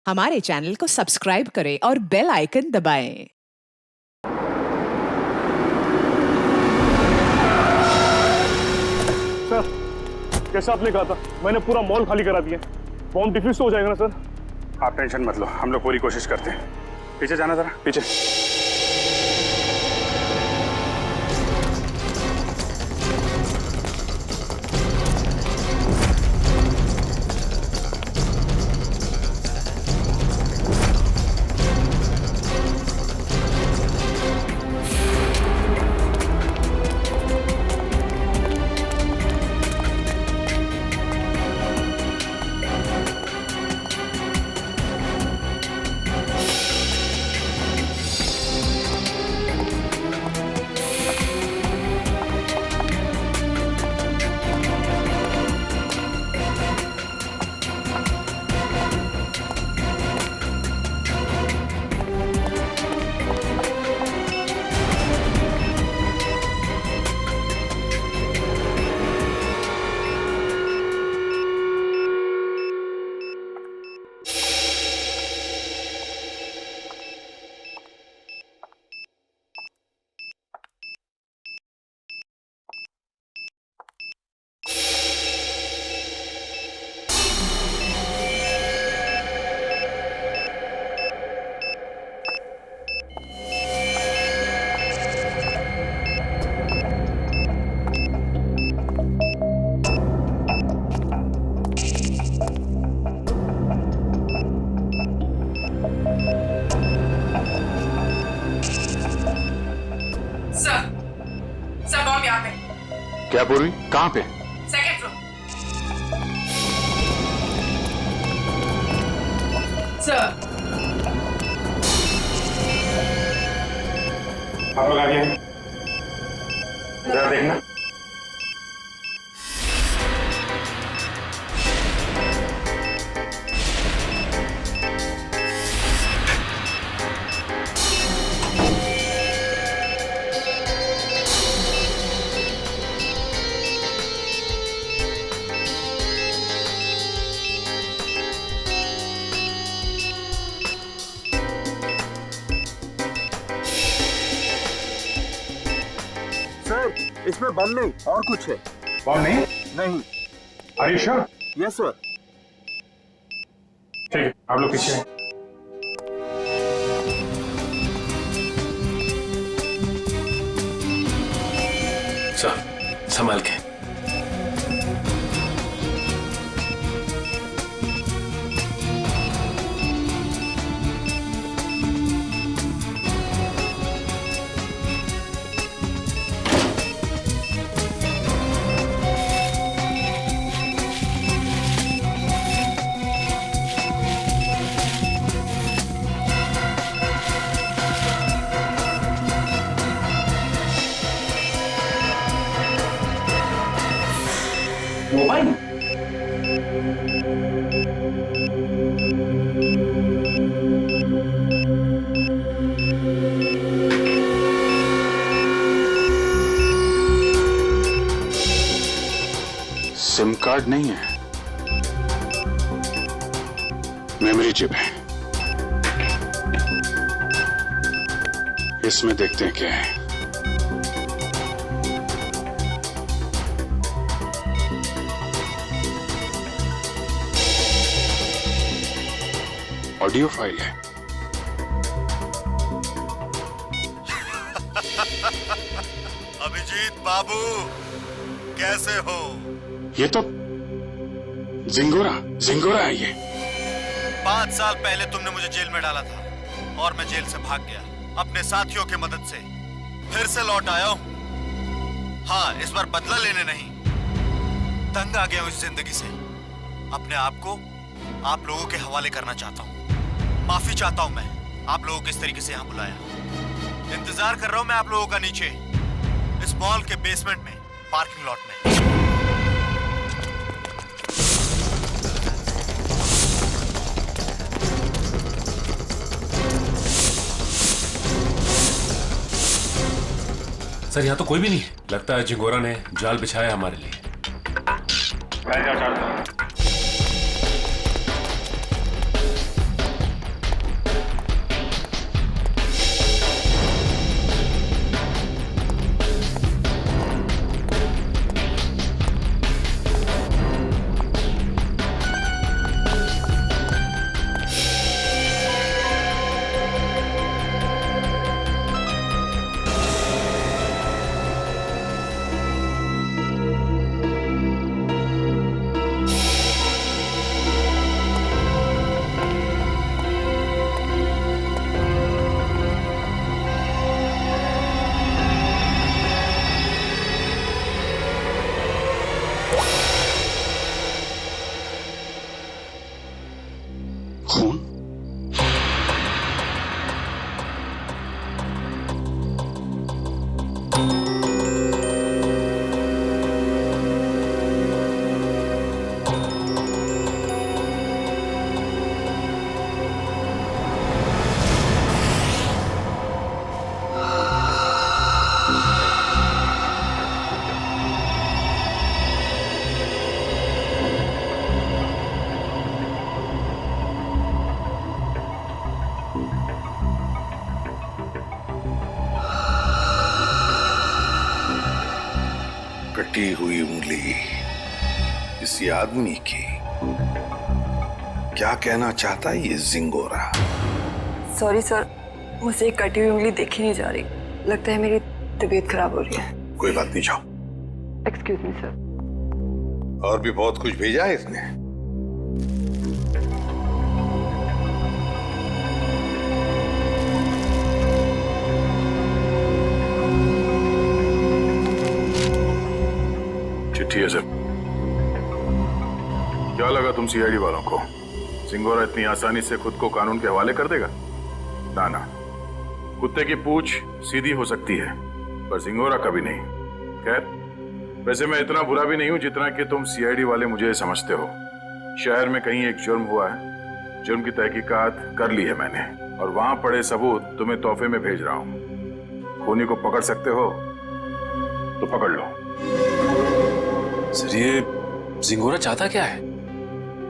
हमारे चैनल को सब्सक्राइब करें और बेल आइकन दबाएं। सर, जैसा आपने कहा था, मैंने पूरा मॉल खाली करा दिया। बॉम्ब डिफ्यूज तो हो जाएगा ना सर? आप टेंशन मत लो, हम लोग पूरी कोशिश करते हैं। पीछे जाना जरा, पीछे। सर बॉम्ब यहाँ पे। क्या पूर्वी, कहाँ पे? Second floor. सर आप लोग आगे हैं, जरा देखना। सर, इसमें बम नहीं और कुछ है। बॉम्ब नहीं? नहीं। Are you sure? Yes sir. ठीक है, आप लोग पीछे हैं। सर, संभाल के। मोबाइल? सिम कार्ड नहीं है, मेमोरी चिप है। इसमें देखते हैं क्या है। ऑडियो फाइल है। अभिजीत बाबू, कैसे हो? ये तो जिंगोरा है ये। 5 साल पहले तुमने मुझे जेल में डाला था और मैं जेल से भाग गया अपने साथियों की मदद से। फिर से लौट आया हूं। हाँ, इस बार बदला लेने नहीं, तंग आ गया हूं इस जिंदगी से। अपने आप को आप लोगों के हवाले करना चाहता हूं। माफी चाहता हूं मैं आप लोगों को इस तरीके से यहां बुलाया। इंतजार कर रहा हूं मैं आप लोगों का नीचे इस मॉल के बेसमेंट में, पार्किंग लॉट में। सर, यहाँ तो कोई भी नहीं है। लगता है जिंगोरा ने जाल बिछाया हमारे लिए। खून? कटी हुई उंगली किसी आदमी की। क्या कहना चाहता है ये जिंगोरा? सॉरी सर, मुझे एक कटी हुई उंगली देखी नहीं जा रही। लगता है मेरी तबीयत खराब हो रही है। कोई बात नहीं, जाओ। Excuse me sir. और भी बहुत कुछ भेजा है इसने। चिट्ठी है सर। क्या लगा तुम सीआईडी वालों को? सिंगोरा इतनी आसानी से खुद को कानून के हवाले कर देगा? ना ना, कुत्ते की पूंछ सीधी हो सकती है पर सिंगोरा कभी नहीं। खैर, वैसे मैं इतना बुरा भी नहीं हूं जितना कि तुम सीआईडी वाले मुझे समझते हो। शहर में कहीं एक जुर्म हुआ है, जुर्म की तहकीकात कर ली है मैंने और वहां पड़े सबूत तुम्हें तोहफे में भेज रहा हूं। खूनी को पकड़ सकते हो तो पकड़ लो। सर, ये जिंगोरा चाहता क्या है?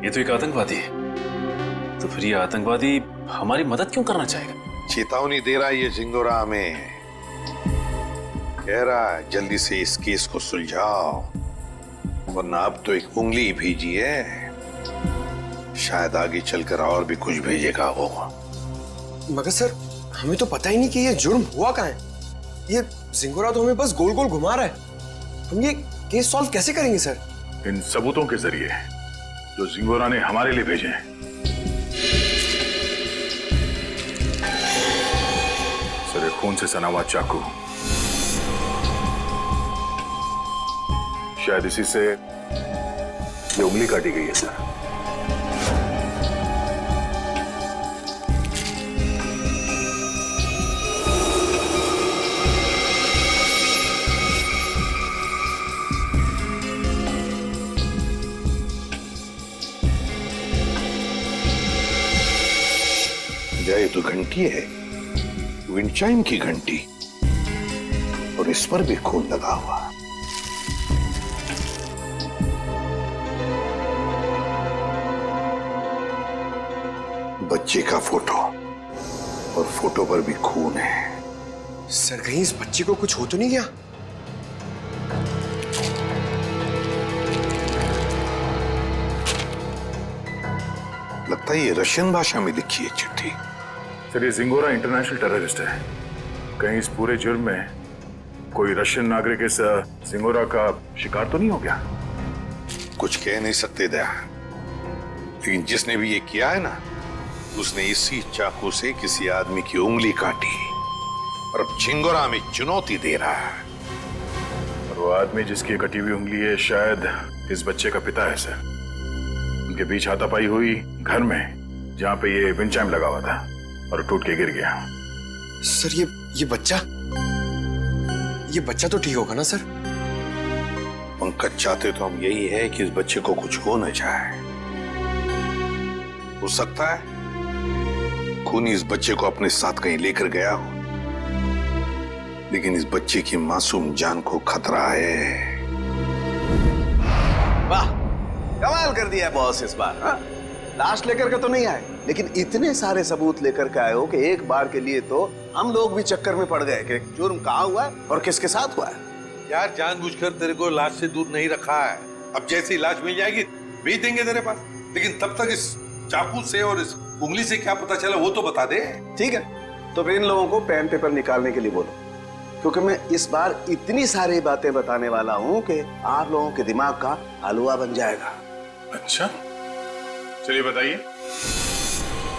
ये तो एक आतंकवादी है। तो फिर ये आतंकवादी हमारी मदद क्यों करना चाहेगा? चेतावनी दे रहा है ये जिंगोरा हमें। कह रहा है जल्दी से इस केस को सुलझाओ वरना अब तो एक उंगली भेजी है, शायद आगे चलकर और भी कुछ भेजेगा वो। मगर सर, हमें तो पता ही नहीं कि ये जुर्म हुआ कहाँ है। ये जिंगोरा तो हमें बस गोल गोल घुमा रहा है। हम ये केस सॉल्व कैसे करेंगे सर? इन सबूतों के जरिए जो जिंगोरा ने हमारे लिए भेजे हैं। सर, खून से सना हुआ चाकू, शायद इसी से ये उंगली काटी गई है सर। ये तो घंटी है, विंड चाइम की घंटी, और इस पर भी खून लगा हुआ। बच्चे का फोटो, और फोटो पर भी खून है। सर, कहीं इस बच्चे को कुछ हो तो नहीं गया? लगता है ये रशियन भाषा में लिखी है चिट्ठी। सर, ये जिंगोरा इंटरनेशनल टेररिस्ट है। कहीं इस पूरे जुर्म में कोई रशियन नागरिक इस जिंगोरा का शिकार तो नहीं हो गया? कुछ कह नहीं सकते दया, लेकिन जिसने भी ये किया है ना, उसने इसी चाकू से किसी आदमी की उंगली काटी और अब जिंगोरा में चुनौती दे रहा है। और वो आदमी जिसकी कटी हुई उंगली है शायद इस बच्चे का पिता है सर। उनके बीच हाथापाई हुई घर में जहां पे ये विंड चाइम लगा हुआ था और टूट के गिर गया। सर, ये बच्चा तो ठीक होगा ना सर? पंकज, चाहते तो हम यही है कि इस बच्चे को कुछ हो न जाए। हो सकता है खूनी इस बच्चे को अपने साथ कहीं लेकर गया हो, लेकिन इस बच्चे की मासूम जान को खतरा है। वाह, कमाल कर दिया बॉस इस बार। हाँ? लाश लेकर के तो नहीं आए, लेकिन इतने सारे सबूत लेकर के आए हो कि एक बार के लिए तो हम लोग भी चक्कर में पड़ गए कि जुर्म कहाँ हुआ है और किसके साथ हुआ है। यार, जानबूझकर तेरे को लाश से दूर नहीं रखा है। अब जैसी लाश मिल जाएगी भेज देंगे तेरे पास, लेकिन तब तक इस चाकू से और इस उंगली से क्या पता चला वो तो बता दे। ठीक है, तो फिर इन लोगों को पेन पेपर निकालने के लिए बोलो, क्योंकि मैं इस बार इतनी सारी बातें बताने वाला हूं कि आप लोगों के दिमाग का हलवा बन जाएगा। अच्छा, चलिए बताइए।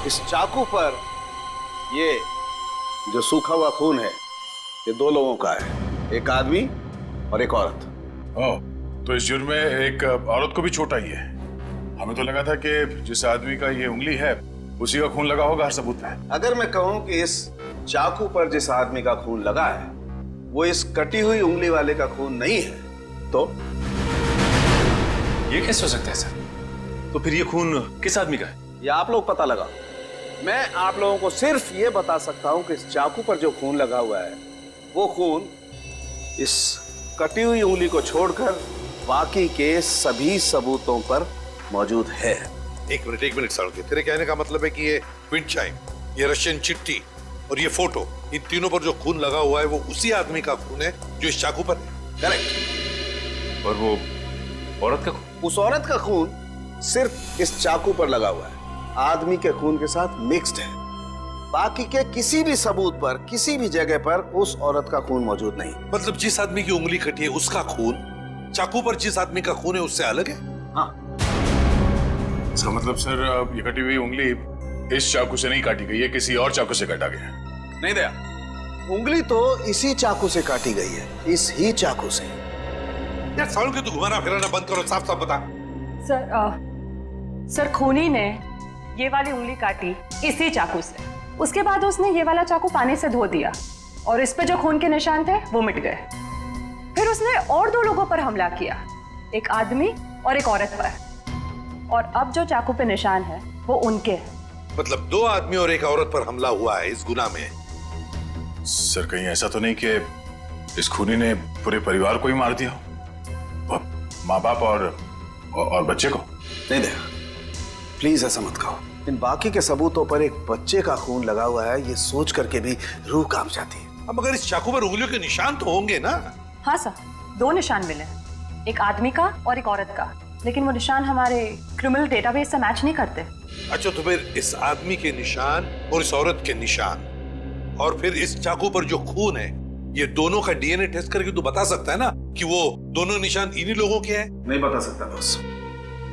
इस चाकू पर ये जो सूखा हुआ खून है, ये दो लोगों का है, एक आदमी और एक औरत। ओह, तो इस जुर्म में एक औरत को भी छोटा ही है। हमें तो लगा था कि जिस आदमी का ये उंगली है उसी का खून लगा होगा हर सबूत पे। अगर मैं कहूं कि इस चाकू पर जिस आदमी का खून लगा है वो इस कटी हुई उंगली वाले का खून नहीं है तो ये कैसे हो सकता है सर? तो फिर ये खून किस आदमी का है? ये आप लोग पता लगाओ। मैं आप लोगों को सिर्फ ये बता सकता हूं कि इस चाकू पर जो खून लगा हुआ है वो खून इस कटी हुई उंगली को छोड़कर बाकी के सभी सबूतों पर मौजूद है। एक मिनट सारुके, तेरे कहने का मतलब है कि ये विंड चाइम, ये रशियन चिट्ठी और ये फोटो, इन तीनों पर जो खून लगा हुआ है वो उसी आदमी का खून है जो इस चाकू पर है। करेक्ट। और वो औरत का खून? उस औरत का खून सिर्फ इस चाकू पर लगा हुआ है, आदमी के खून के साथ मिक्स्ड है। बाकी के किसी भी सबूत पर किसी भी जगह पर उस औरत का खून मौजूद नहीं। मतलब जिस आदमी की उंगली कटी है उसका खून चाकू पर जिस आदमी का खून है उससे अलग है? हाँ। इसका मतलब सर ये कटी हुई उंगली इस चाकू से नहीं काटी गई है, किसी और चाकू से काटा गया। नहीं दया, उंगली तो इसी चाकू से काटी गई है, इस ही चाकू से। यार सारुके, तू घुमाना फिराना बंद करो, साफ साफ बता। सर खूनी ने ये वाली उंगली काटी इसी चाकू से, उसके बाद उसने ये वाला चाकू पानी से धो दिया और इस पे जो खून के निशान थे वो मिट गए। फिर उसने और 2 लोगों पर हमला किया, एक आदमी और एक औरत पर, और अब जो चाकू पे निशान है वो उनके हैं। मतलब 2 आदमी और एक औरत पर हमला हुआ है इस गुनाह में। सर कहीं ऐसा तो नहीं कि इस खूनी ने पूरे परिवार को ही मार दिया, माँ बाप और बच्चे को? नहीं दया, प्लीज ऐसा मत कहो। इन बाकी के सबूतों पर एक बच्चे का खून लगा हुआ है, ये सोच करके भी रूह कांप जाती है। अब मगर इस चाकू पर उंगलियों के निशान तो होंगे ना? हाँ सर, 2 निशान मिले, एक आदमी का और एक औरत का, लेकिन वो निशान हमारे क्रिमिनल डेटाबेस से मैच नहीं करते। अच्छा, तो फिर इस आदमी के निशान और इस औरत के निशान और फिर इस चाकू पर जो खून है, ये दोनों का डीएनए टेस्ट करके तू बता सकता है ना कि वो दोनों निशान इन्हीं लोगों के हैं? नहीं बता सकता बॉस,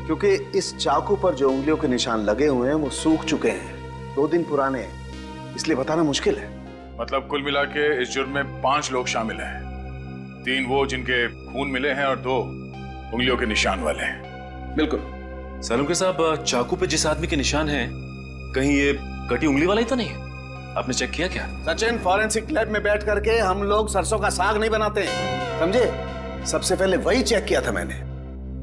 क्योंकि इस चाकू पर जो उंगलियों के निशान लगे हुए हैं वो सूख चुके हैं, 2 दिन पुराने हैं, इसलिए बताना मुश्किल है। मतलब कुल मिला के इस जुर्म में 5 लोग शामिल हैं, 3 वो जिनके खून मिले हैं और 2 उंगलियों के निशान वाले हैं। बिल्कुल। सालुके साहब, चाकू पे जिस आदमी के निशान हैं, कहीं ये कटी उंगली वाला ही तो नहीं है? आपने चेक किया क्या? सचिन, फॉरेंसिक लैब में बैठ करके हम लोग सरसों का साग नहीं बनाते, समझे? सबसे पहले वही चेक किया था मैंने,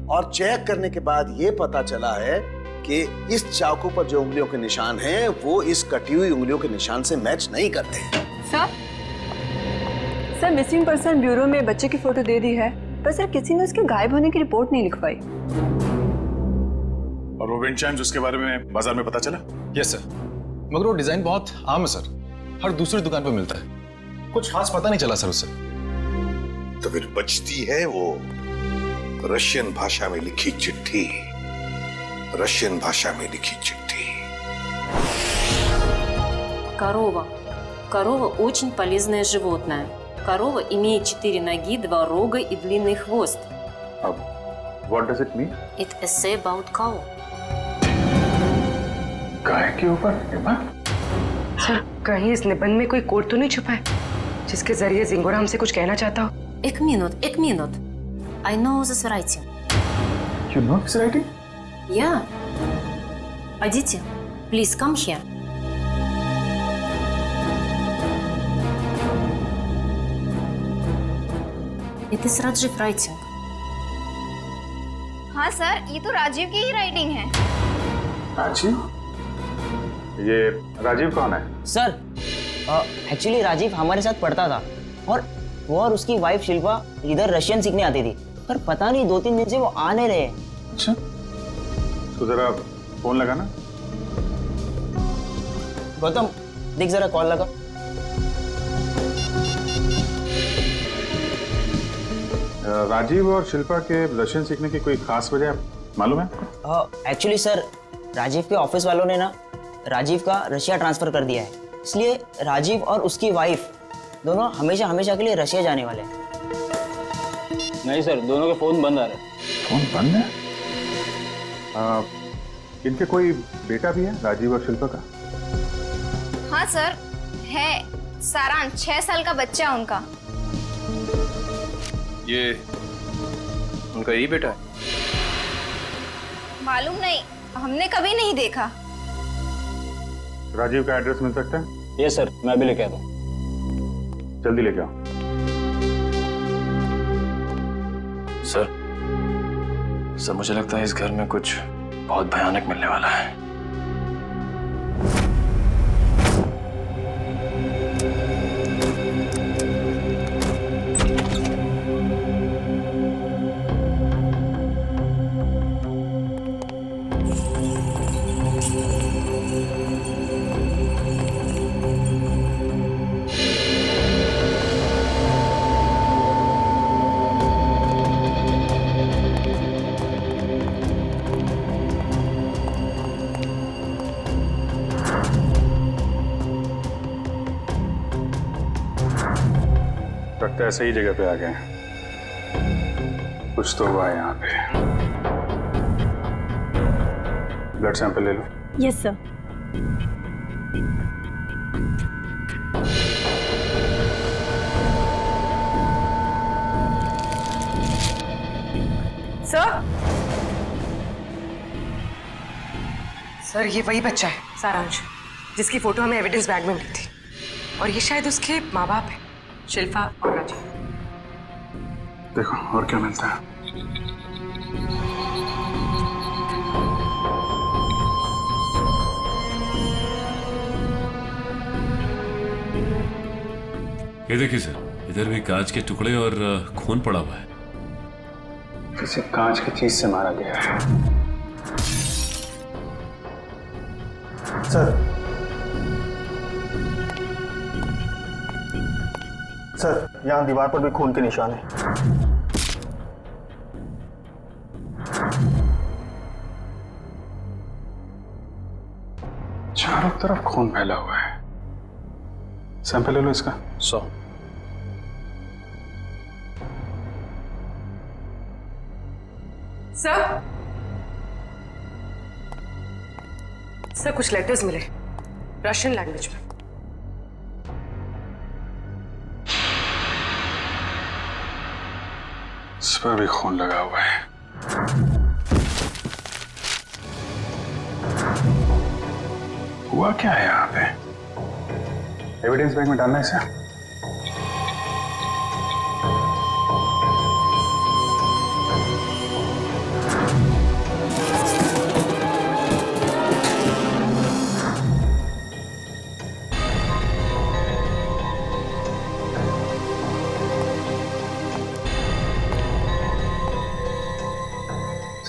और चेक करने के बाद ये पता चला है कि इस चाकू पर जो उंगलियों के निशान हैं वो इस कटी हुई उंगलियों के निशान से मैच नहीं करते। सर मिसिंग पर्सन ब्यूरो में बच्चे की फोटो दे दी है, पर सर किसी ने उसके गायब होने की रिपोर्ट नहीं लिखवाई। और वो विंड चाइम्स, उसके बारे में बाजार में पता चला? यस सर, मगर वो डिजाइन बहुत आम है सर, हर दूसरी दुकान पर मिलता है, कुछ खास पता नहीं चला सर उससे। तो फिर बचती है वो रशियन भाषा में लिखी चिट्ठी, रशियन भाषा में लिखी चिट्ठी। Корова. Корова очень полезное животное. Корова имеет 4 ноги, 2 рога и длинный хвост. What does it mean? It essay about cow. गाय के ऊपर निबंध? सर कहीं इस निबंध में कोई कोड तो नहीं छुपा है जिसके जरिए जिंगोरा हमसे कुछ कहना चाहता हो? एक minute. I know this writing. You know this writing? Yeah. Aditi, please come here. It is Rajiv writing. हाँ सर, ये तो राजीव की ही राइटिंग है। राजीव? ये राजीव कौन है? सर एक्चुअली राजीव हमारे साथ पढ़ता था, और वो और उसकी वाइफ शिल्पा इधर रशियन सीखने आती थी, पर पता नहीं 2-3 दिन से वो आ नहीं रहे। अच्छा, तो जरा फोन लगा ना। गौतम देख जरा, कॉल लगा। राजीव और शिल्पा के रशियन सीखने की कोई खास वजह मालूम है? एक्चुअली सर, राजीव के ऑफिस वालों ने ना राजीव का रशिया ट्रांसफर कर दिया है, इसलिए राजीव और उसकी वाइफ दोनों हमेशा हमेशा के लिए रशिया जाने वाले हैं। नहीं सर, दोनों के फोन बंद आ रहे हैं। फोन बंद है? इनके कोई बेटा भी है, राजीव और शिल्पा का? हाँ सर है, सारांश 6 साल का बच्चा है उनका। ये उनका यही बेटा है? मालूम नहीं, हमने कभी नहीं देखा। राजीव का एड्रेस मिल सकता है? ये सर, मैं अभी लेके आता हूँ। जल्दी लेके आओ। सर मुझे लगता है इस घर में कुछ बहुत भयानक मिलने वाला है। लगता है सही जगह पे आ गए। कुछ तो हुआ है यहाँ पे। ब्लड सैंपल ले लो। Yes sir. सर ये वही बच्चा है सारांश, जिसकी फोटो हमें एविडेंस बैग में मिली थी, और ये शायद उसके माँ बाप है, शिल्पा और राजीव। देखो और क्या मिलता है। ये देखिए सर, इधर भी कांच के टुकड़े और खून पड़ा हुआ है। किसी कांच की चीज से मारा गया है। सर यहाँ दीवार पर भी खून के निशान है। चारों तरफ खून फैला हुआ है। सैंपल ले लो इसका। 100। सर कुछ लेटर्स मिले रशियन लैंग्वेज में। इस पर भी खून लगा हुआ है। हुआ क्या है यहाँ पे? एविडेंस बैग में डालना है इसे।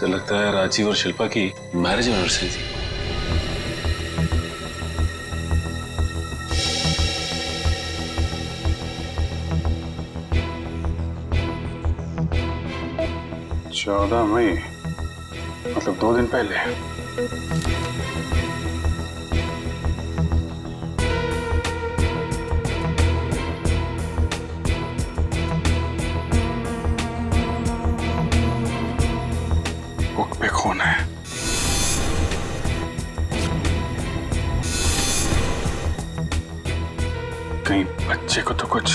सर लगता है राजीव और शिल्पा की मैरिज एनिवर्सरी थी। चौदह मई, मतलब 2 दिन पहले। बुक पे खून है। कहीं बच्चे को तो कुछ।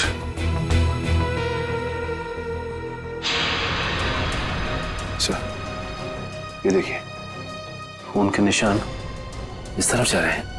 सर ये देखिए, खून के निशान इस तरफ जा रहे हैं।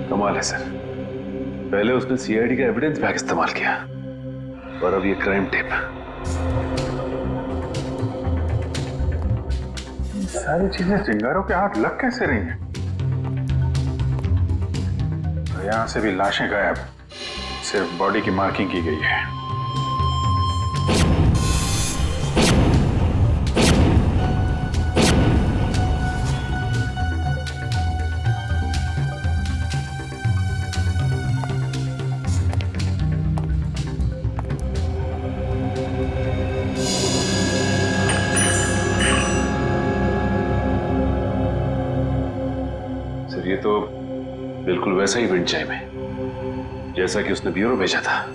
कमाल है सर, पहले उसने सीआईडी का एविडेंस बैग इस्तेमाल किया और अब ये क्राइम टेप। सारी चीजें चिंगारों के हाथ लग कैसे रही हैं? तो यहां से भी लाशें गायब, सिर्फ बॉडी की मार्किंग की गई है। सर ये तो बिल्कुल वैसा ही विंड चाइम है जैसा कि उसने ब्यूरो भेजा था।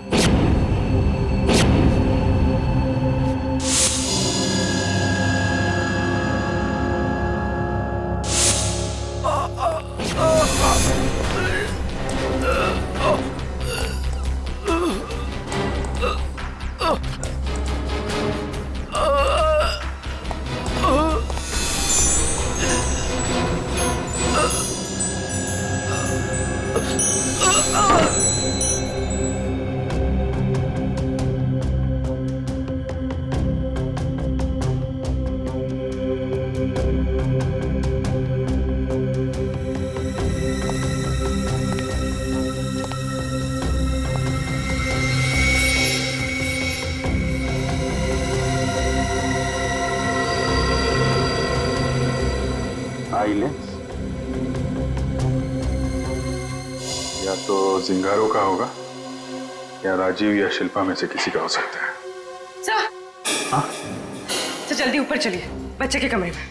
आइलेंस या तो जिंगारो का होगा या राजीव या शिल्पा में से किसी का हो सकता है। सर हाँ? तो जल्दी ऊपर चलिए बच्चे के कमरे में।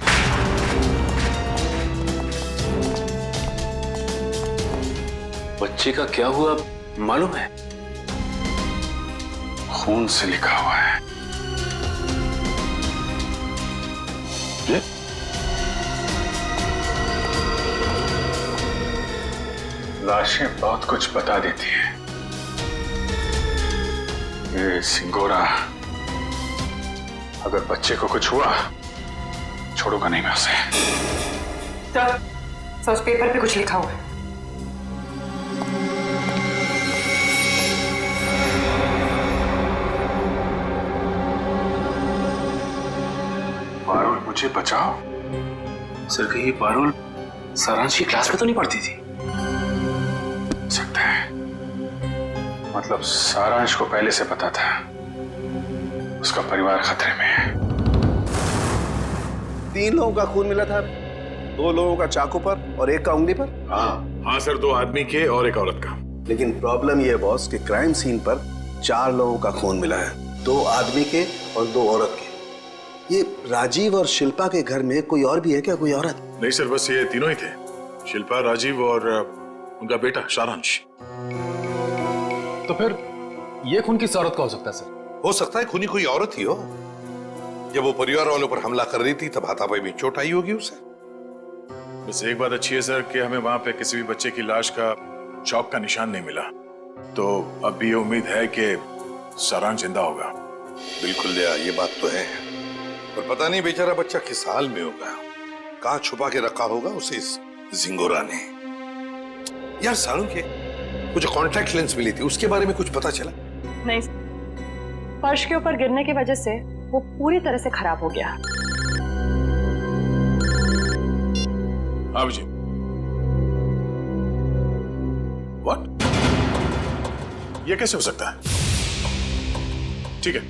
बच्चे का क्या हुआ मालूम है? खून से लिखा हुआ है। ये? लाशें बहुत कुछ बता देती हैं। ये सिंगोरा अगर बच्चे को कुछ हुआ छोड़ूंगा नहीं मैं उसे। सर उस पेपर पे कुछ लिखा हुआ है। पारुल मुझे बचाओ। सर कहीं पारुल सारांश की क्लास में तो नहीं पढ़ती थी? सकता है, मतलब सारांश को पहले से पता था उसका परिवार खतरे में है। 3 लोगों का खून मिला था, 2 लोगों का चाकू पर और 1 का उंगली पर। हाँ सर, 2 आदमी के और 1 औरत का। लेकिन प्रॉब्लम यह है बॉस कि क्राइम सीन पर 4 लोगों का खून मिला है, 2 आदमी के और 2 औरत के। ये राजीव और शिल्पा के घर में कोई और भी है क्या, कोई औरत? नहीं सर, बस ये तीनों ही थे, शिल्पा, राजीव और उनका बेटा सारांश। तो फिर ये खून किस औरत का हो सकता है सर? हो सकता है खूनी कोई औरत ही हो। जब वो परिवार वालों पर हमला कर रही थी तब हाथापाई में चोट आई होगी उसे। बस एक बात अच्छी है सर कि हमें वहां पे किसी भी बच्चे की लाश का चौक का निशान नहीं मिला, तो अब भी ये उम्मीद है कि सारांश जिंदा होगा। बिल्कुल दया, ये बात तो है, पर पता नहीं बेचारा बच्चा किस हाल में होगा, कहाँ छुपा के रखा होगा उसे इस जिंगोरा ने। यार सारू के वो जो कॉन्टैक्ट लेंस मिली थी उसके बारे में कुछ पता चला? नहीं, फर्श के ऊपर गिरने की वजह से वो पूरी तरह से खराब हो गया। हाँ जी। व्हाट? ये कैसे हो सकता है? ठीक है,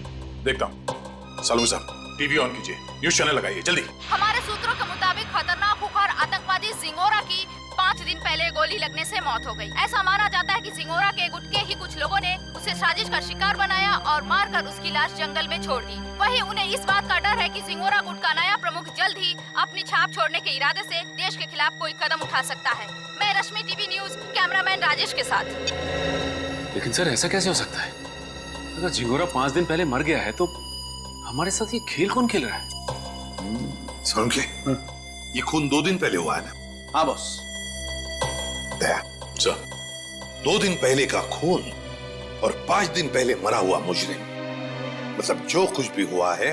देखता हूं। सालू साहब टीवी ऑन कीजिए, न्यूज चैनल लगाइए जल्दी। हमारे सूत्रों के मुताबिक खतरनाक खुखार आतंकवादी जिंगोरा की 5 दिन पहले गोली लगने से मौत हो गई। ऐसा माना जाता है कि जिंगोरा के गुट के ही कुछ लोगों ने उसे साजिश का शिकार बनाया और मारकर उसकी लाश जंगल में छोड़ दी। वहीं उन्हें इस बात का डर है कि जिंगोरा गुट का नया प्रमुख जल्द ही अपनी छाप छोड़ने के इरादे से देश के खिलाफ कोई कदम उठा सकता है। मैं रश्मि टीवी न्यूज कैमरामैन राजेश के साथ। लेकिन सर ऐसा कैसे हो सकता है? अगर जिंगोरा 5 दिन पहले मर गया है तो हमारे साथ ये खेल कौन खेल रहा है? सारू के ये खून 2 दिन पहले हुआ है ना? हाँ बॉस। दया सर, 2 दिन पहले का खून और 5 दिन पहले मरा हुआ मुजरिम, मतलब जो कुछ भी हुआ है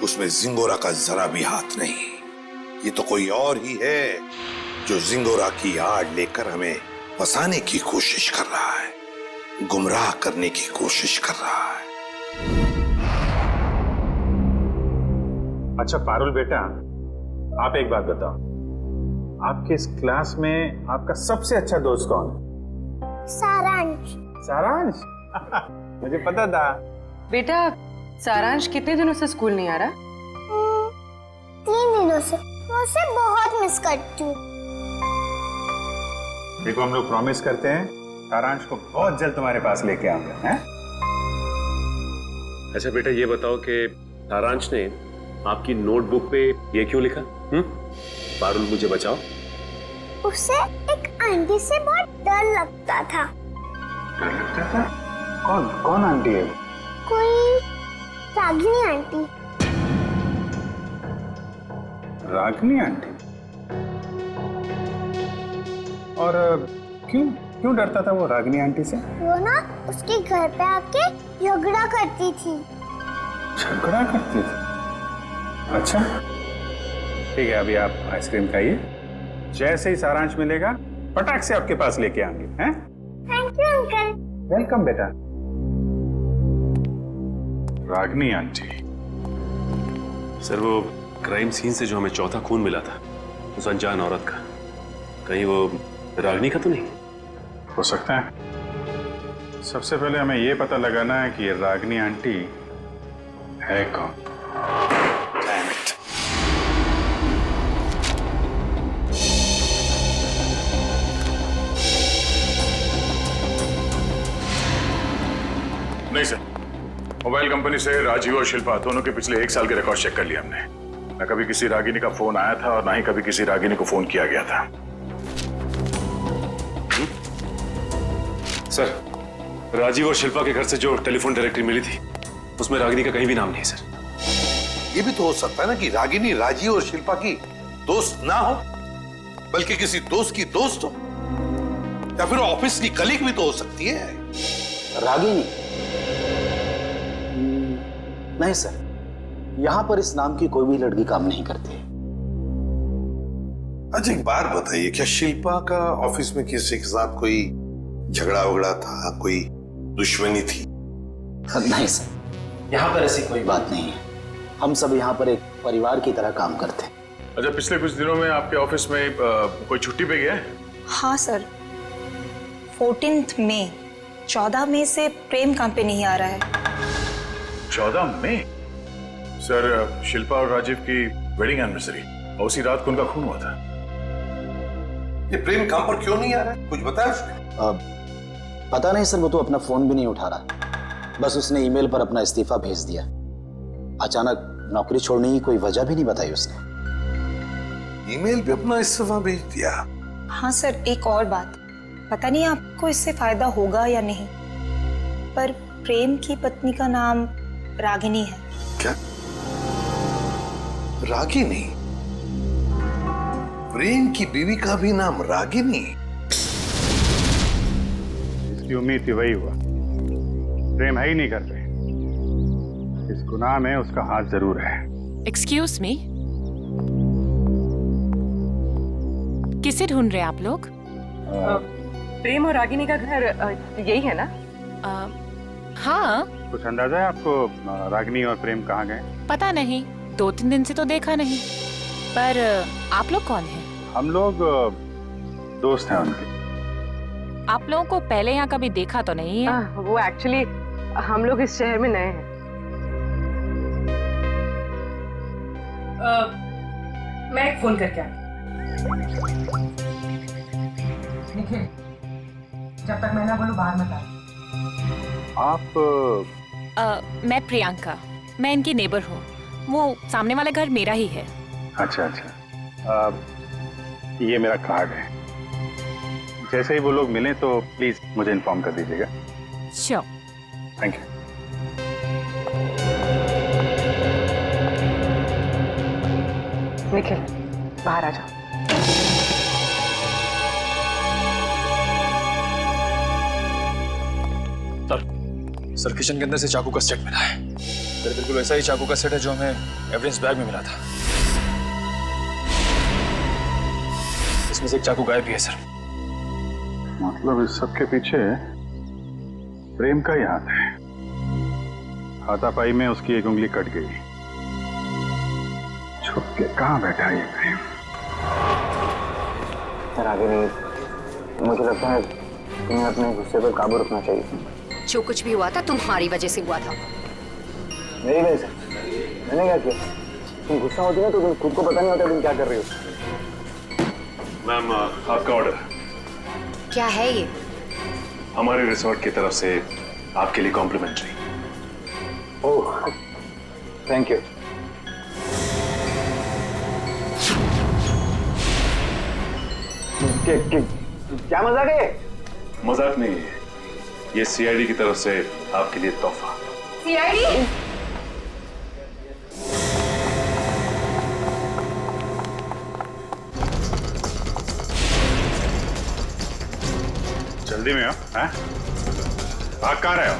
उसमें जिंगोरा का जरा भी हाथ नहीं। ये तो कोई और ही है जो जिंगोरा की आड़ लेकर हमें फंसाने की कोशिश कर रहा है, गुमराह करने की कोशिश कर रहा है। अच्छा पारुल बेटा, आप एक बात बताओ, आपके इस क्लास में आपका सबसे अच्छा दोस्त कौन है? सारांश। सारांश? मुझे पता था। बेटा सारांश कितने दिनों से स्कूल नहीं आ रहा? 3 दिनों से। मैं उसे बहुत मिस करती हूँ। देखो हम लोग प्रॉमिस करते हैं सारांश को बहुत जल्द तुम्हारे पास लेके आऊंगा, हैं? अच्छा बेटा ये बताओ कि सारांश ने आपकी नोटबुक पे ये क्यों लिखा? पारुल मुझे बचाओ। उसे एक आंटी से बहुत डर लगता था। डर लगता था? कौन कौन आंटी है? कोई रागिनी आंटी। रागिनी आंटी? और क्यों क्यों डरता था वो रागिनी आंटी से? वो ना उसके घर पे आके झगड़ा करती थी। झगड़ा करती थी? अच्छा ठीक है, अभी आप आइसक्रीम खाइए, जैसे ही सारांश मिलेगा फटाक से आपके पास लेके आएंगे। हैं? Thank you uncle. वेलकम बेटा। रागिनी आंटी। सर वो क्राइम सीन से जो हमें चौथा खून मिला था उस अनजान औरत का, कहीं वो रागिनी का तो नहीं? हो सकता है। सबसे पहले हमें यह पता लगाना है कि ये रागिनी आंटी है कौन। Damn it. नहीं सर, मोबाइल कंपनी से राजीव और शिल्पा दोनों के पिछले 1 साल के रिकॉर्ड चेक कर लिए हमने। न कभी किसी रागिनी का फोन आया था और ना ही कभी किसी रागिनी को फोन किया गया था। सर, राजीव और शिल्पा के घर से जो टेलीफोन डायरेक्टरी मिली थी उसमें रागिनी का कहीं भी नाम नहीं है सर। ये भी तो हो सकता है ना कि रागिनी राजीव और शिल्पा की दोस्त ना हो, बल्कि किसी दोस्त की दोस्त हो, या फिर ऑफिस की कलीग भी तो हो सकती है। रागिनी? नहीं सर, यहां पर इस नाम की कोई भी लड़की काम नहीं करती। अच्छा एक बात बताइए, क्या शिल्पा का ऑफिस में किसी के साथ कोई झगड़ा वगड़ा था, कोई दुश्मनी थी? नहीं सर, यहाँ पर ऐसी कोई बात नहीं है। हम सब यहाँ पर एक परिवार की तरह काम करते हैं। अच्छा, पिछले कुछ दिनों में आपके ऑफिस में कोई छुट्टी पे गया है? हाँ सर, 14 मई 14 मई से प्रेम काम पे नहीं आ रहा है। 14 मई? सर, शिल्पा और राजीव की वेडिंग एनिवर्सरी और उसी रात को उनका खून हुआ था। ये प्रेम काम पर क्यों नहीं आ रहा है, कुछ बताया उसने? पता नहीं सर, वो तो अपना फोन भी नहीं उठा रहा। बस उसने ईमेल पर अपना इस्तीफा भेज दिया। अचानक नौकरी छोड़ने की कोई वजह भी नहीं बताई उसने। ईमेल पे अपना इस्तीफा भेज दिया? हाँ सर, एक और बात, पता नहीं आपको इससे फायदा होगा या नहीं, पर प्रेम की पत्नी का नाम रागिनी है। क्या? रागिनी? प्रेम की बीवी का भी नाम रागिनी? इसकी उम्मीद थी वही हुआ। प्रेम है ही नहीं करते। इस गुनाह में उसका हाथ जरूर है। एक्सक्यूज मी, किसे ढूंढ रहे हैं आप लोग? प्रेम और रागिनी का घर यही है ना? हाँ। कुछ अंदाजा है आपको रागिनी और प्रेम कहाँ गए? पता नहीं, 2-3 दिन से तो देखा नहीं। पर आप लोग कौन हैं? हम लोग दोस्त हैं उनके। आप लोगों को पहले यहाँ कभी देखा तो नहीं है? वो एक्चुअली हम लोग इस शहर में नए हैं। मैं एक फोन करके आती। जब तक मैं ना बोलूं बाहर मत आ। आप? मैं प्रियंका, मैं इनकी नेबर हूँ। वो सामने वाला घर मेरा ही है। अच्छा अच्छा, ये मेरा कार्ड है। जैसे ही वो लोग मिलें तो प्लीज मुझे इन्फॉर्म कर दीजिएगा। श्योर। Thank you. निखिल, बाहर आ जाओ। सर, किचन के अंदर से चाकू का सेट मिला है। सर, बिल्कुल वैसा ही चाकू का सेट है जो हमें एविडेंस बैग में मिला था। इसमें से एक चाकू गायब भी है सर। मतलब इस सब के पीछे प्रेम का ही हाथ है। हाथापाई में उसकी एक उंगली कट गई। छुप के कहाँ बैठा ये प्रेम? रागिनी, मुझे लगता है तुम्हें अपने गुस्से पर काबू रखना चाहिए। जो कुछ भी हुआ था तुम्हारी वजह से हुआ था। मेरी वजह से? मैंने क्या किया? तुम गुस्सा होती ना तो तुम खुद को पता नहीं होता तुम क्या कर रही हो। मैम, आपका ऑर्डर। क्या है ये? हमारे रिसोर्ट की तरफ से आपके लिए कॉम्प्लीमेंट्री। Oh, thank you. क्या मजाक है? मजाक नहीं है, ये सीआईडी की तरफ से आपके लिए तोहफा। सीआईडी? जल्दी में हो, हैं? भाग कहाँ रहे हो?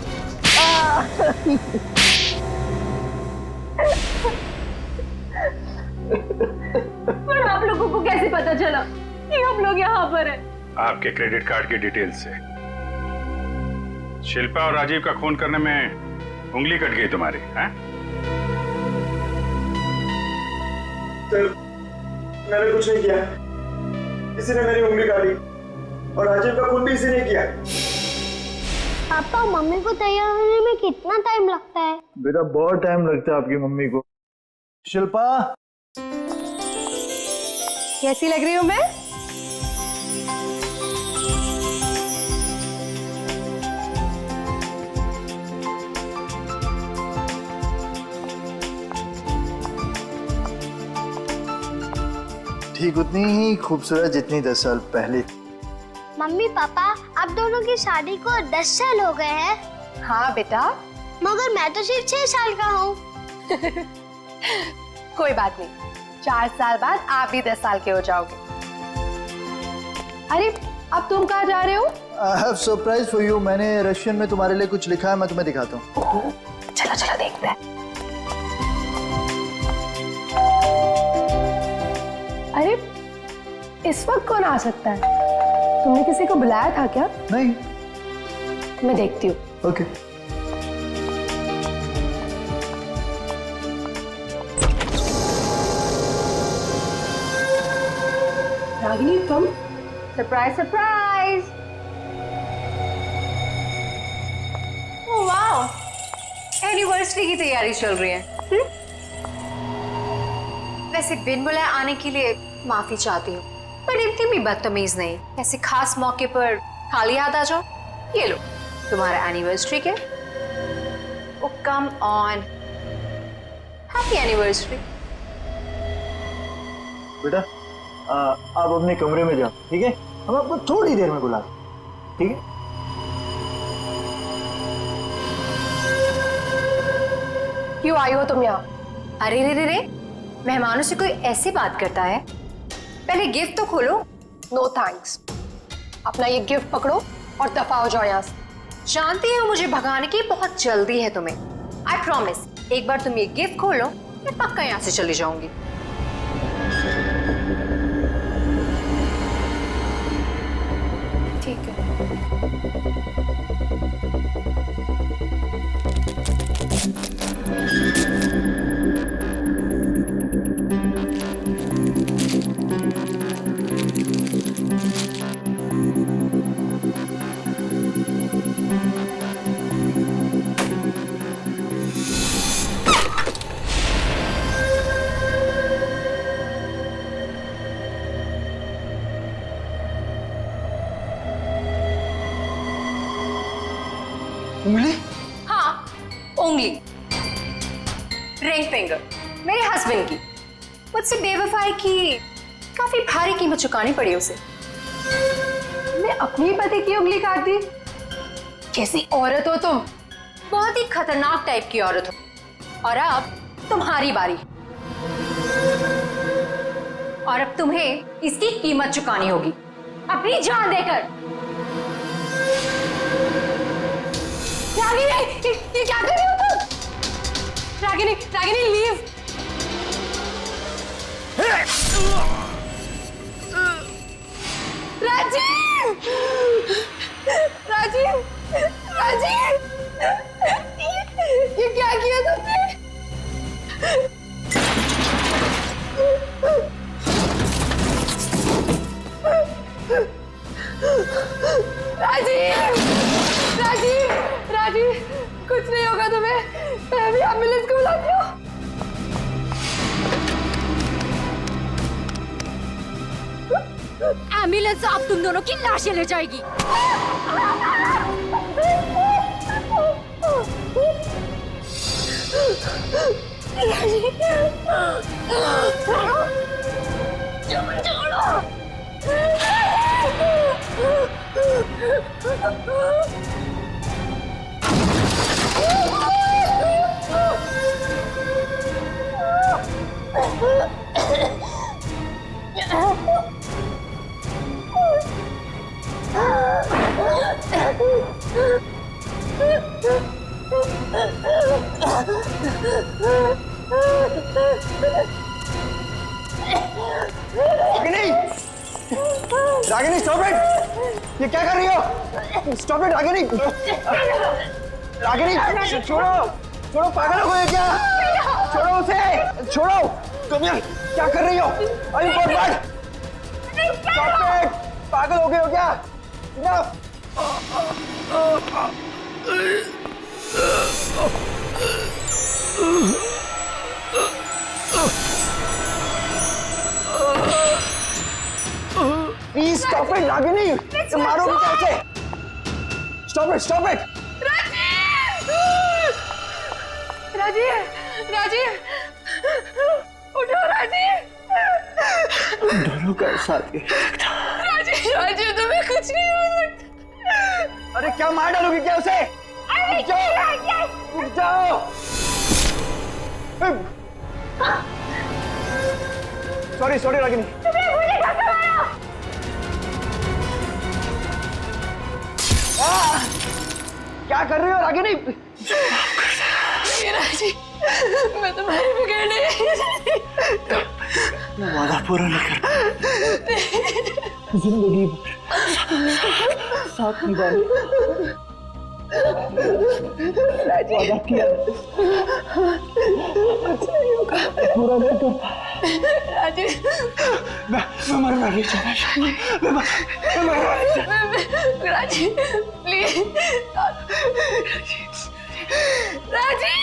पर आप लोगों को कैसे पता चला कि हम लोग यहाँ पर हैं? आपके क्रेडिट कार्ड की डिटेल्स से। शिल्पा और राजीव का खून करने में उंगली कट गई तुम्हारी, हैं? सर, मैंने कुछ नहीं किया। किसी ने मेरी उंगली काटी और राजीव का खून भी इसी ने किया। पापा, मम्मी को तैयार होने में कितना टाइम लगता है? बेटा, बहुत टाइम लगता है आपकी मम्मी को। शिल्पा, कैसी लग रही हूँ मैं? ठीक उतनी ही खूबसूरत जितनी 10 साल पहले। मम्मी पापा, आप दोनों की शादी को 10 साल हो गए हैं। हाँ बेटा। मगर मैं तो सिर्फ 6 साल का हूँ। कोई बात नहीं, 4 साल बाद आप भी 10 साल के हो जाओगे। अरे, अब तुम कहाँ जा रहे हो? I have surprise for you। मैंने रशियन में तुम्हारे लिए कुछ लिखा है, मैं तुम्हें दिखाता हूँ। चलो चलो देखते हैं। अरे, इस वक्त कौन आ सकता है? तुमने किसी को बुलाया था क्या? नहीं। मैं देखती हूँ। ओके। रागिनी, तुम? Surprise surprise! Oh wow, anniversary की तैयारी चल रही है। वैसे बिन बुलाए आने के लिए माफी चाहती हूँ, पर इतनी भी बदतमीज नहीं। ऐसे खास मौके पर खाली याद आ जाओ। ये लो तुम्हारा एनिवर्सरी के। ओ कम ऑन, हैप्पी एनिवर्सरी। बेटा, आप अपने कमरे में जाओ, ठीक है? हम आपको थोड़ी देर में बुला रहे हैं, ठीक है? क्यों आई हो तुम यहाँ? अरे रे रे रे, मेहमानों से कोई ऐसे बात करता है? पहले गिफ्ट तो खोलो। No thanks. अपना ये गिफ्ट पकड़ो और दफा हो जाओ यहाँ से। जानती हो मुझे भगाने की बहुत जल्दी है तुम्हें। आई प्रॉमिस, एक बार तुम ये गिफ्ट खोलो, मैं पक्का यहाँ से चली जाऊंगी। ठीक है। उंगली? हाँ, उंगली। रिंग फिंगर, मेरे हस्बैंड की। मुझसे बेवफाई की काफी भारी कीमत चुकानी पड़ी उसे। मैं अपनी पति की उंगली काट दी? कैसी औरत हो तुम? बहुत ही खतरनाक टाइप की औरत हो। और अब तुम्हारी बारी। और अब तुम्हें इसकी कीमत चुकानी होगी, अपनी जान देकर। रागिनी, ये क्या कर रही हो तुम? रागिनी, रागिनी लीव। राजीव, राजीव, राजीव, ये क्या किया तुमने? राजीव, राजीव, राजीव, कुछ नहीं होगा तुम्हें। मैं अभी एम्बुलेंस को बुलाती हूँ। एम्बुलेंस अब तुम दोनों की लाशें ले जाएगी। छोड़ो। Ragini, Ragini stop it! ये क्या कर रही हो? Stop it Ragini! रागिनी छोड़ो, छोड़ो, पागल हो गए क्या? छोड़ो उसे, छोड़ो! तुम यार क्या कर रही हो? अरे बहुत स्टॉप इट! पागल हो गए हो क्या? Enough! Please stop it, Ragini! तुम मारोगी कैसे? Stop it! Stop it! Rajiv, Rajiv, उठो राजीव! दोनों का साथ राजीव, राजीव तुम्हें कुछ नहीं हो सकता। अरे क्या मार डालोगी क्या उसे? रुक जाओ! रुक जाओ! Sorry sorry Ragini. क्या कर रही हो रागिनी? राजीव, मैं तुम्हारे बिगड़ नहीं। वादा पूरा नहीं कर जिंदगी साथ निभाए वादा किया पूरा नहीं कर राजीव, मैं मरना नहीं चाहता। मैं मरना नहीं चाहता। Rajiv please, Rajiv!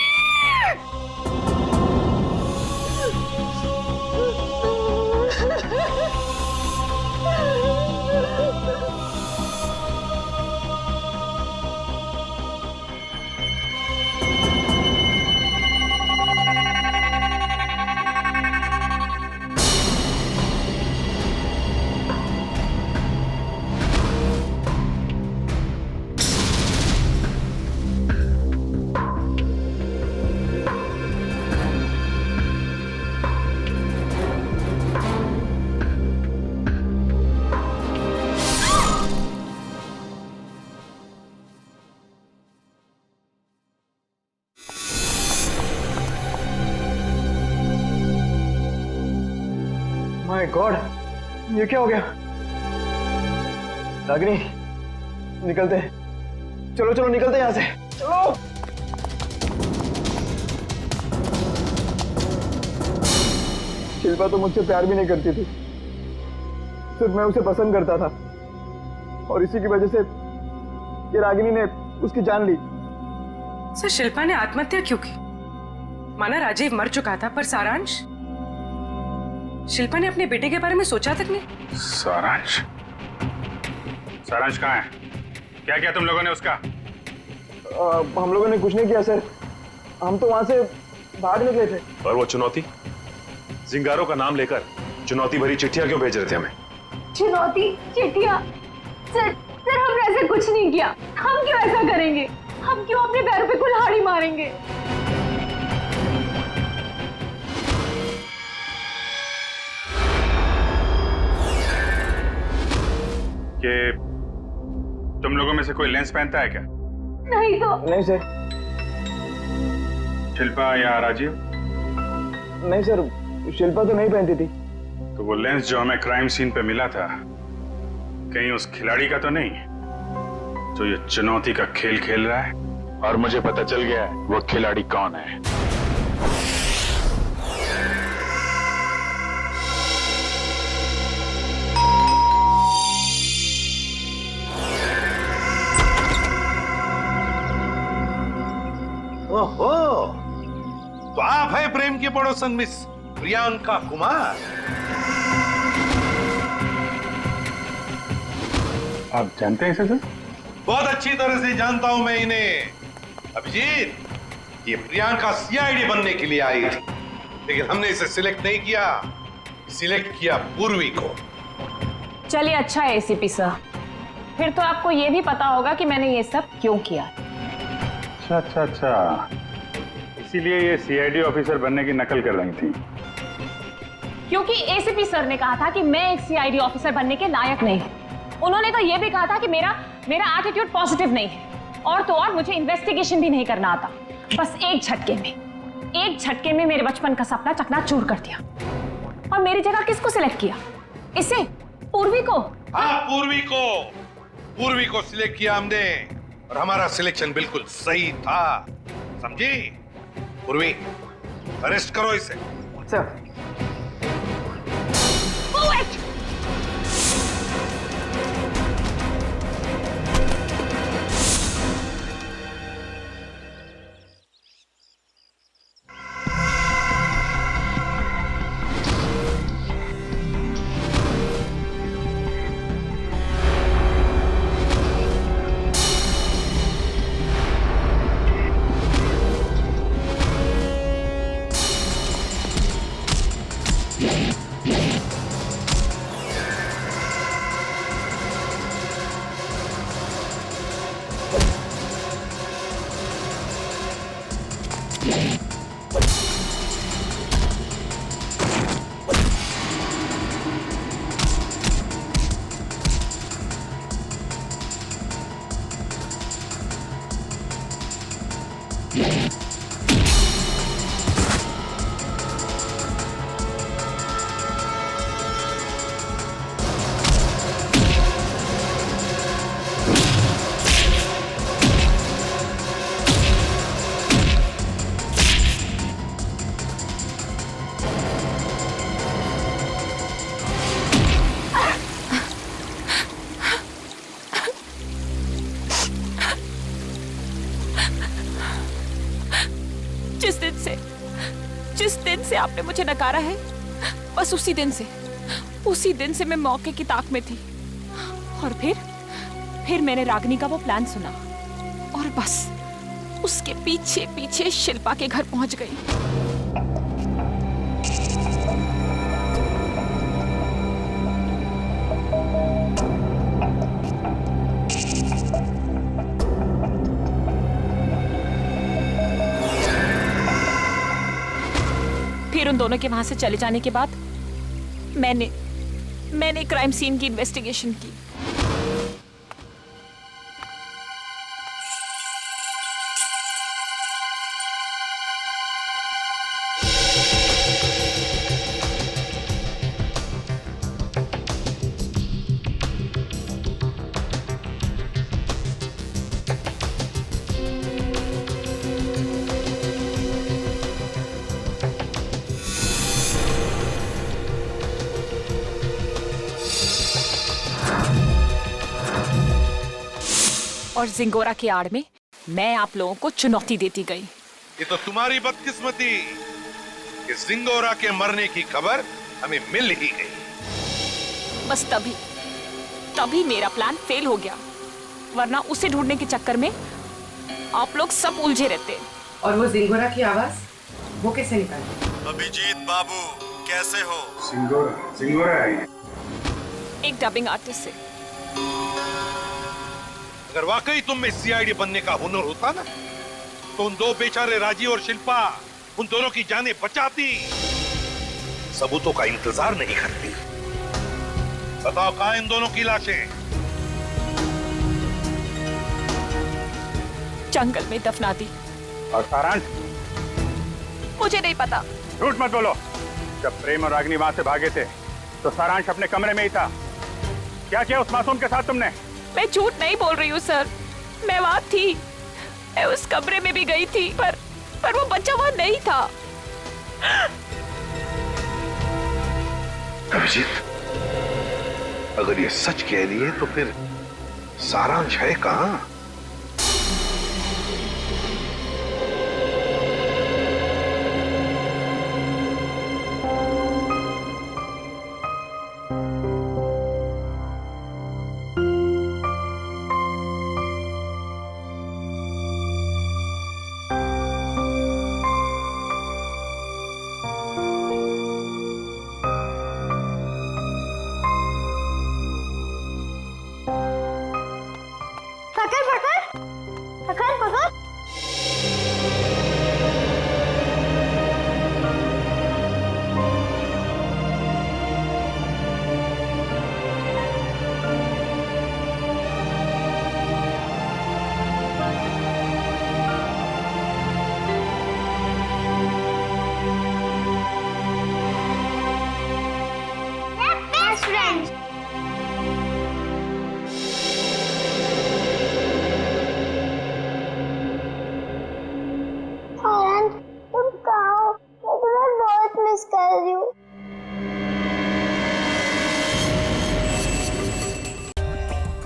My god, ये क्या हो गया? रागिनी निकलते हैं, चलो चलो निकलते हैं यहाँ से, चलो। शिल्पा तो मुझसे प्यार भी नहीं करती थी, सिर्फ मैं उसे पसंद करता था और इसी की वजह से ये रागिनी ने उसकी जान ली। सर शिल्पा ने आत्महत्या क्यों की? माना राजीव मर चुका था, पर सारांश? शिल्पा ने अपने बेटे के बारे में सोचा तक नहीं। सारांश? सारांश कहाँ है? क्या किया तुम लोगों ने उसका? हम लोगों ने कुछ नहीं किया सर, हम तो वहां से भाग निकले थे। और वो चुनौती? जिंगारों का नाम लेकर चुनौती भरी चिट्ठियां क्यों भेज रहे थे हमें? चुनौती, चिट्ठियां? सर हमने ऐसे कुछ नहीं किया। हम क्यों ऐसा करेंगे? हम क्यों अपने पैरों पे कुल्हाड़ी मारेंगे? कि तुम लोगों में से कोई लेंस पहनता है क्या? नहीं तो। नहीं सर। शिल्पा या राजीव? नहीं सर, शिल्पा तो नहीं पहनती थी। तो वो लेंस जो हमें क्राइम सीन पे मिला था, कहीं उस खिलाड़ी का तो नहीं जो ये चुनौती का खेल खेल रहा है? और मुझे पता चल गया है वो खिलाड़ी कौन है। ओहो, तो आप है प्रेम की पड़ोसन मिस प्रियंका कुमार। आप जानते हैं इसे सर? बहुत अच्छी तरह से जानता हूं मैं इन्हें। अभिजीत, ये प्रियंका सीआईडी बनने के लिए आई थी, लेकिन हमने इसे सिलेक्ट नहीं किया, सिलेक्ट किया पूर्वी को। चलिए अच्छा है एसीपी साहब, फिर तो आपको ये भी पता होगा कि मैंने ये सब क्यों किया। अच्छा अच्छा अच्छा, इसीलिए ये सीआईडी ऑफिसर बनने की नकल कर रही थी। क्योंकि एसीपी सर ने कहा था कि मैं एक सीआईडी ऑफिसर बनने के लायक नहीं हूं। उन्होंने तो ये भी कहा था कि मेरा एटीट्यूड पॉजिटिव नहीं है, और तो और मुझे इन्वेस्टिगेशन भी नहीं करना आता। बस एक झटके में मेरे बचपन का सपना चकनाचूर कर दिया। और मेरी जगह किसको सिलेक्ट किया? इसे, पूर्वी को। हाँ, पूर्वी को सिलेक्ट किया हमने, और हमारा सिलेक्शन बिल्कुल सही था, समझी? पूर्वी, अरेस्ट करो इसे। सर। जिस दिन से आपने मुझे नकारा है, बस उसी दिन से मैं मौके की ताक में थी। और फिर मैंने रागिनी का वो प्लान सुना और बस उसके पीछे पीछे शिल्पा के घर पहुंच गई। फिर उन दोनों के वहां से चले जाने के बाद मैंने क्राइम सीन की इन्वेस्टिगेशन की। और जिंगोरा की आड़ में मैं आप लोगों को चुनौती देती गई। ये तो तुम्हारी बदकिस्मती कि जिंगोरा के मरने की खबर हमें मिल ही गई। बस तभी मेरा प्लान फेल हो गया, वरना उसे ढूंढने के चक्कर में आप लोग सब उलझे रहते। और वो जिंगोरा की आवाज वो कैसे निकाली? अभिजीत बाबू कैसे हो? सिंगोरा है एक डबिंग आर्टिस्ट से। अगर वाकई तुम में सीआईडी बनने का हुनर होता ना, तो उन दो बेचारे राजी और शिल्पा उन दोनों की जानें बचाती, सबूतों का इंतजार नहीं करती। बताओ कहां इन दोनों की लाशें? जंगल में दफना दी। और सारांश? मुझे नहीं पता। झूठ मत बोलो। जब प्रेम और रागिनी वहां से भागे थे तो सारांश अपने कमरे में ही था। क्या किया उस मासूम के साथ तुमने? मैं झूठ नहीं बोल रही हूँ सर, मैं वहां थी, मैं उस कमरे में भी गई थी, पर वो बच्चा वहां नहीं था। अभिजीत, अगर ये सच कह रही है तो फिर सारांश है कहां? कर रही हूँ।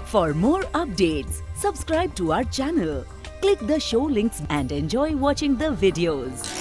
For more updates, subscribe to our channel, click the show links and enjoy watching the videos.